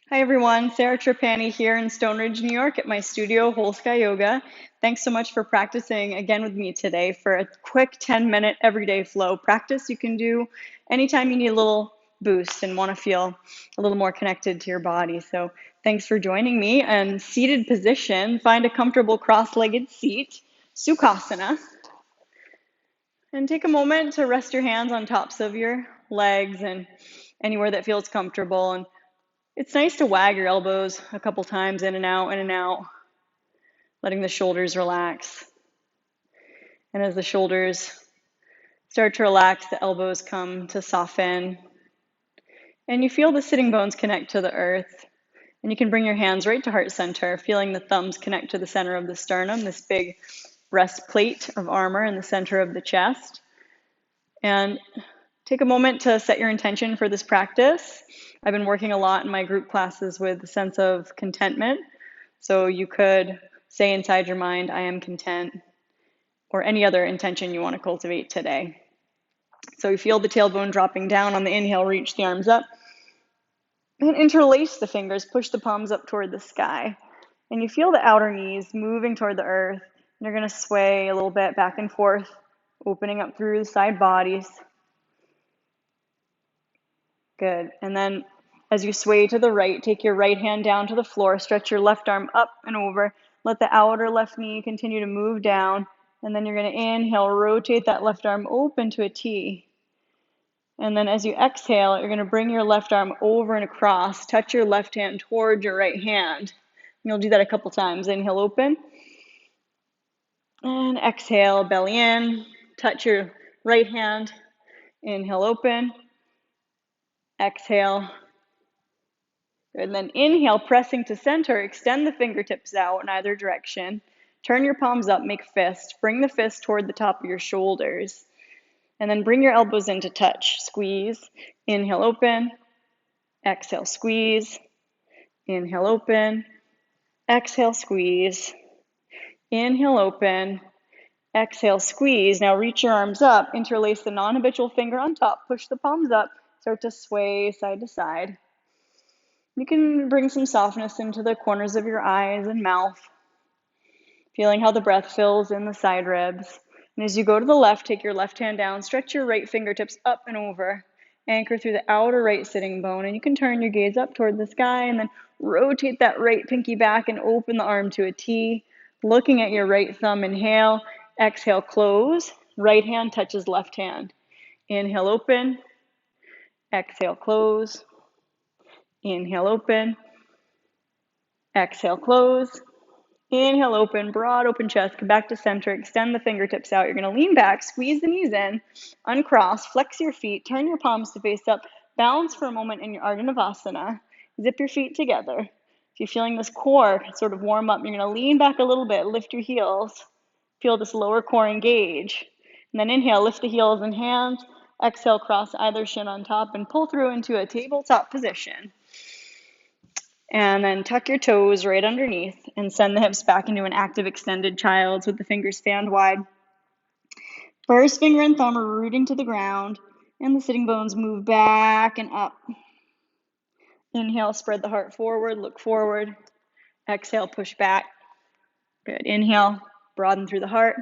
Hi everyone, Sarah Trapani here in Stone Ridge, New York at my studio, Whole Sky Yoga. Thanks so much for practicing again with me today for a quick 10-minute everyday flow practice you can do anytime you need a little boost and want to feel a little more connected to your body. So thanks for joining me. And seated position, find a comfortable cross-legged seat, Sukhasana, and take a moment to rest your hands on tops of your legs and anywhere that feels comfortable. And it's nice to wag your elbows a couple times in and out, letting the shoulders relax. And as the shoulders start to relax, the elbows come to soften. And you feel the sitting bones connect to the earth. And you can bring your hands right to heart center, feeling the thumbs connect to the center of the sternum, this big breastplate of armor in the center of the chest. And take a moment to set your intention for this practice. I've been working a lot in my group classes with a sense of contentment. So you could say inside your mind, I am content, or any other intention you want to cultivate today. So you feel the tailbone dropping down on the inhale, reach the arms up, and interlace the fingers, push the palms up toward the sky. And you feel the outer knees moving toward the earth. And you're going to sway a little bit back and forth, opening up through the side bodies. Good. And then as you sway to the right, take your right hand down to the floor, stretch your left arm up and over. Let the outer left knee continue to move down. And then you're going to inhale, rotate that left arm open to a T. And then as you exhale, you're going to bring your left arm over and across, touch your left hand toward your right hand. You'll do that a couple times. Inhale, open. And exhale, belly in. Touch your right hand. Inhale, open. Exhale. And then inhale, pressing to center, extend the fingertips out in either direction. Turn your palms up, make fist. Bring the fist toward the top of your shoulders. And then bring your elbows into touch. Squeeze. Inhale, open. Exhale, squeeze. Inhale, open. Exhale, squeeze. Inhale, open. Exhale, squeeze. Now reach your arms up. Interlace the non-habitual finger on top. Push the palms up. Start to sway side to side. You can bring some softness into the corners of your eyes and mouth, feeling how the breath fills in the side ribs. And as you go to the left, take your left hand down, stretch your right fingertips up and over, anchor through the outer right sitting bone, and you can turn your gaze up toward the sky and then rotate that right pinky back and open the arm to a T, looking at your right thumb. Inhale, exhale, close. Right hand touches left hand. Inhale, open. Exhale, close. Inhale, open. Exhale, close. Inhale, open, broad open chest, come back to center, extend the fingertips out. You're going to lean back, squeeze the knees in, uncross, flex your feet, turn your palms to face up, balance for a moment in your Ardha Navasana. Zip your feet together. If you're feeling this core sort of warm up, you're going to lean back a little bit, lift your heels, feel this lower core engage. And then inhale, lift the heels and hands, exhale, cross either shin on top and pull through into a tabletop position. And then tuck your toes right underneath and send the hips back into an active extended child's with the fingers fanned wide. First finger and thumb are rooting to the ground, and the sitting bones move back and up. Inhale, spread the heart forward, look forward. Exhale, push back. Good. Inhale, broaden through the heart.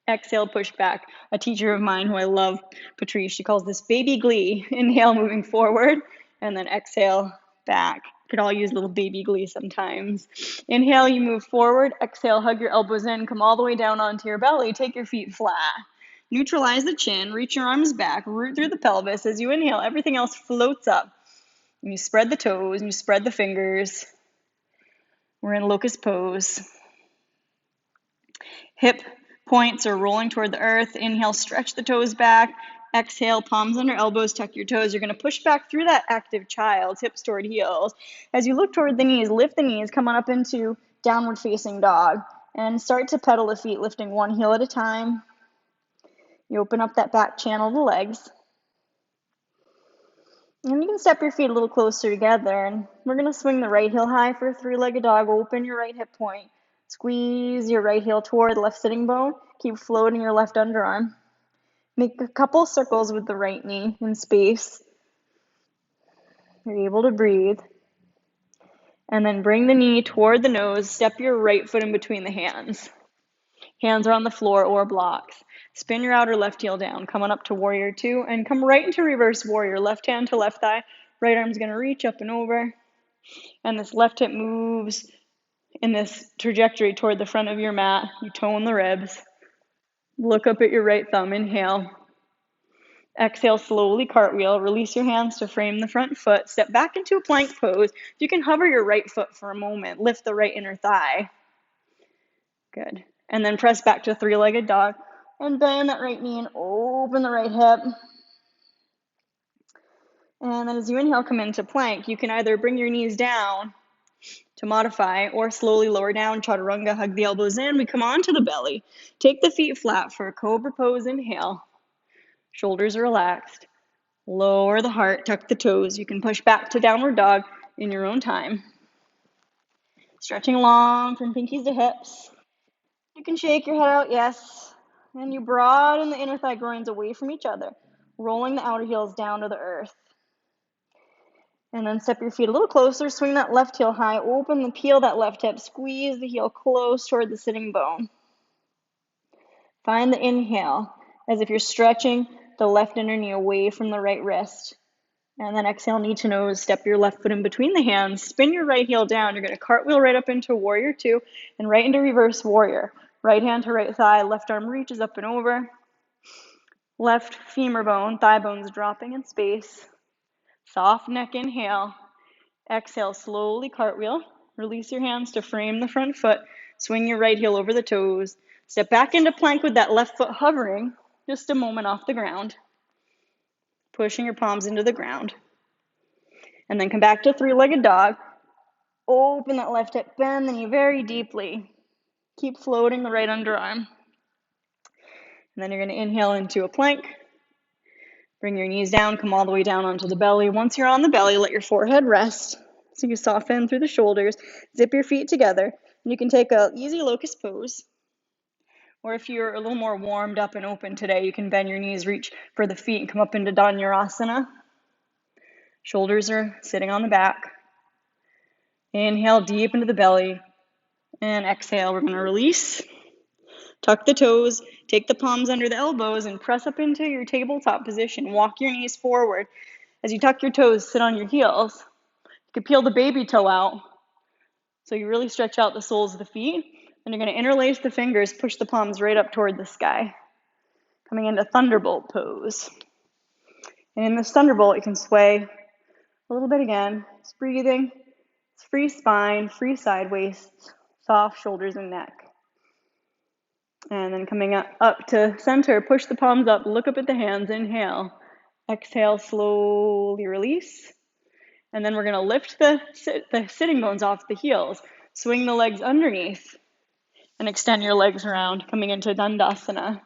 Exhale, push back. A teacher of mine who I love, Patrice, she calls this baby glee. Inhale, moving forward, and then exhale, back. Could all use a little baby glee sometimes. Inhale, you move forward. Exhale, hug your elbows in. Come all the way down onto your belly. Take your feet flat. Neutralize the chin. Reach your arms back. Root through the pelvis. As you inhale, everything else floats up. And you spread the toes and you spread the fingers. We're in Locust Pose. Hip points are rolling toward the earth. Inhale, stretch the toes back. Exhale, palms under elbows, tuck your toes. You're going to push back through that active child, hips toward heels. As you look toward the knees, lift the knees, come on up into downward facing dog. And start to pedal the feet, lifting one heel at a time. You open up that back channel of the legs. And you can step your feet a little closer together. And we're going to swing the right heel high for a three-legged dog. Open your right hip point. Squeeze your right heel toward the left sitting bone. Keep floating your left underarm. Make a couple circles with the right knee in space. You're able to breathe. And then bring the knee toward the nose. Step your right foot in between the hands. Hands are on the floor or blocks. Spin your outer left heel down, coming up to warrior two, and come right into reverse warrior. Left hand to left thigh. Right arm's going to reach up and over. And this left hip moves in this trajectory toward the front of your mat. You tone the ribs. Look up at your right thumb. Inhale. Exhale, slowly cartwheel. Release your hands to frame the front foot. Step back into a plank pose. You can hover your right foot for a moment. Lift the right inner thigh. Good. And then press back to three-legged dog. And bend that right knee and open the right hip. And then as you inhale, come into plank. You can either bring your knees down to modify or slowly lower down, chaturanga, hug the elbows in. We come onto the belly. Take the feet flat for a cobra pose. Inhale. Shoulders relaxed. Lower the heart, tuck the toes. You can push back to downward dog in your own time. Stretching long from pinkies to hips. You can shake your head out, yes. And you broaden the inner thigh groins away from each other, rolling the outer heels down to the earth. And then step your feet a little closer, swing that left heel high, open and peel that left hip, squeeze the heel close toward the sitting bone. Find the inhale as if you're stretching the left inner knee away from the right wrist. And then exhale, knee to nose, step your left foot in between the hands, spin your right heel down. You're going to cartwheel right up into warrior two and right into reverse warrior. Right hand to right thigh, left arm reaches up and over. Left femur bone, thigh bones dropping in space. Soft neck inhale. Exhale, slowly cartwheel. Release your hands to frame the front foot. Swing your right heel over the toes. Step back into plank with that left foot hovering just a moment off the ground. Pushing your palms into the ground. And then come back to three-legged dog. Open that left hip, bend the knee very deeply. Keep floating the right underarm. And then you're going to inhale into a plank. Bring your knees down, come all the way down onto the belly. Once you're on the belly, let your forehead rest. So you soften through the shoulders. Zip your feet together. And you can take an easy locust pose. Or if you're a little more warmed up and open today, you can bend your knees, reach for the feet, and come up into Dhanurasana. Shoulders are sitting on the back. Inhale deep into the belly. And exhale, we're going to release. Tuck the toes, take the palms under the elbows, and press up into your tabletop position. Walk your knees forward. As you tuck your toes, sit on your heels. You can peel the baby toe out. So you really stretch out the soles of the feet. And you're going to interlace the fingers, push the palms right up toward the sky. Coming into thunderbolt pose. And in this thunderbolt, you can sway a little bit again. Just breathing. It's free spine, free side waists, soft shoulders and neck. And then coming up to center, push the palms up, look up at the hands, inhale. Exhale, slowly release. And then we're going to lift the sitting bones off the heels. Swing the legs underneath and extend your legs around, coming into Dandasana.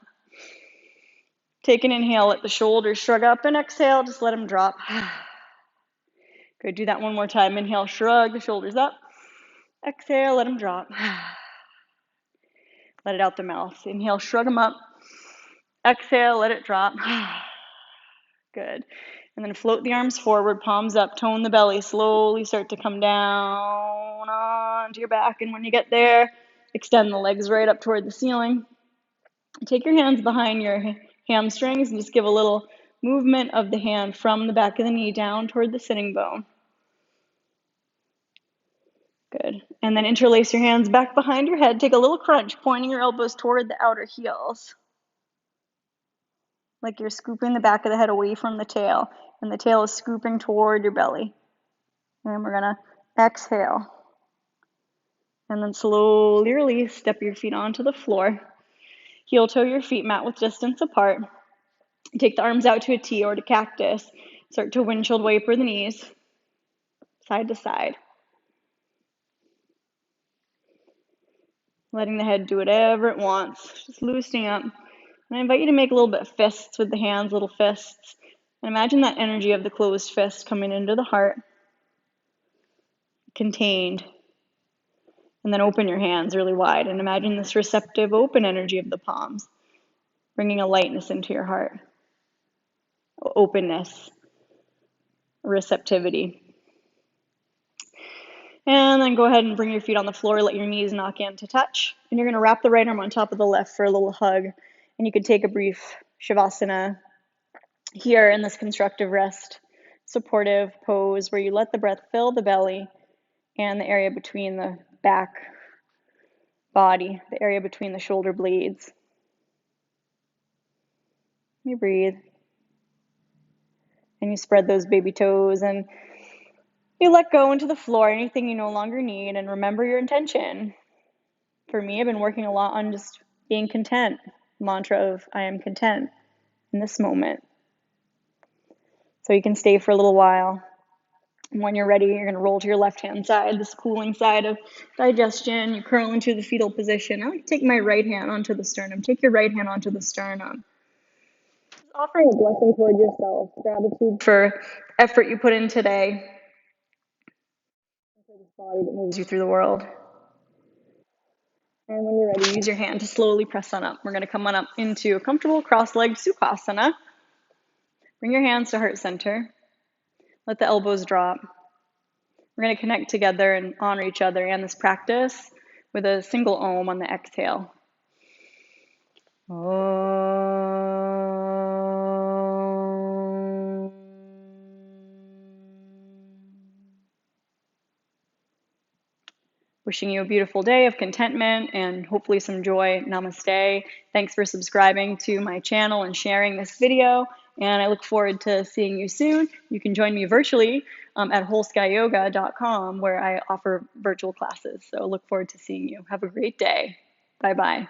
Take an inhale, let the shoulders shrug up, and exhale, just let them drop. Good, do that one more time. Inhale, shrug the shoulders up. Exhale, let them drop. Let it out the mouth. Inhale, shrug them up. Exhale, let it drop. Good. And then float the arms forward, palms up, tone the belly, slowly start to come down onto your back. And when you get there, extend the legs right up toward the ceiling. Take your hands behind your hamstrings and just give a little movement of the hand from the back of the knee down toward the sitting bone. Good. And then interlace your hands back behind your head. Take a little crunch, pointing your elbows toward the outer heels. Like you're scooping the back of the head away from the tail, and the tail is scooping toward your belly. And we're going to exhale. And then slowly release. Step your feet onto the floor. Heel toe your feet mat width distance apart. Take the arms out to a T or to cactus. Start to windshield wiper the knees, side to side. Letting the head do whatever it wants, just loosening up. And I invite you to make a little bit of fists with the hands, little fists. And imagine that energy of the closed fist coming into the heart, contained. And then open your hands really wide. And imagine this receptive, open energy of the palms, bringing a lightness into your heart. Openness, receptivity. And then go ahead and bring your feet on the floor, let your knees knock in to touch. And you're going to wrap the right arm on top of the left for a little hug. And you can take a brief Shavasana here in this constructive rest, supportive pose where you let the breath fill the belly and the area between the back body, the area between the shoulder blades. You breathe. And you spread those baby toes and you let go into the floor, anything you no longer need, and remember your intention. For me, I've been working a lot on just being content, mantra of I am content in this moment. So you can stay for a little while. And when you're ready, you're going to roll to your left-hand side, this cooling side of digestion. You curl into the fetal position. I like to take my right hand onto the sternum. Take your right hand onto the sternum. Offering a blessing toward yourself, gratitude for effort you put in today, for this body that moves you through the world. And when you're ready, use your hand to slowly press on up. We're going to come on up into a comfortable cross-legged Sukhasana. Bring your hands to heart center. Let the elbows drop. We're going to connect together and honor each other and this practice with a single Om on the exhale. Om. Wishing you a beautiful day of contentment and hopefully some joy. Namaste. Thanks for subscribing to my channel and sharing this video. And I look forward to seeing you soon. You can join me virtually at wholeskyyoga.com where I offer virtual classes. So I look forward to seeing you. Have a great day. Bye-bye.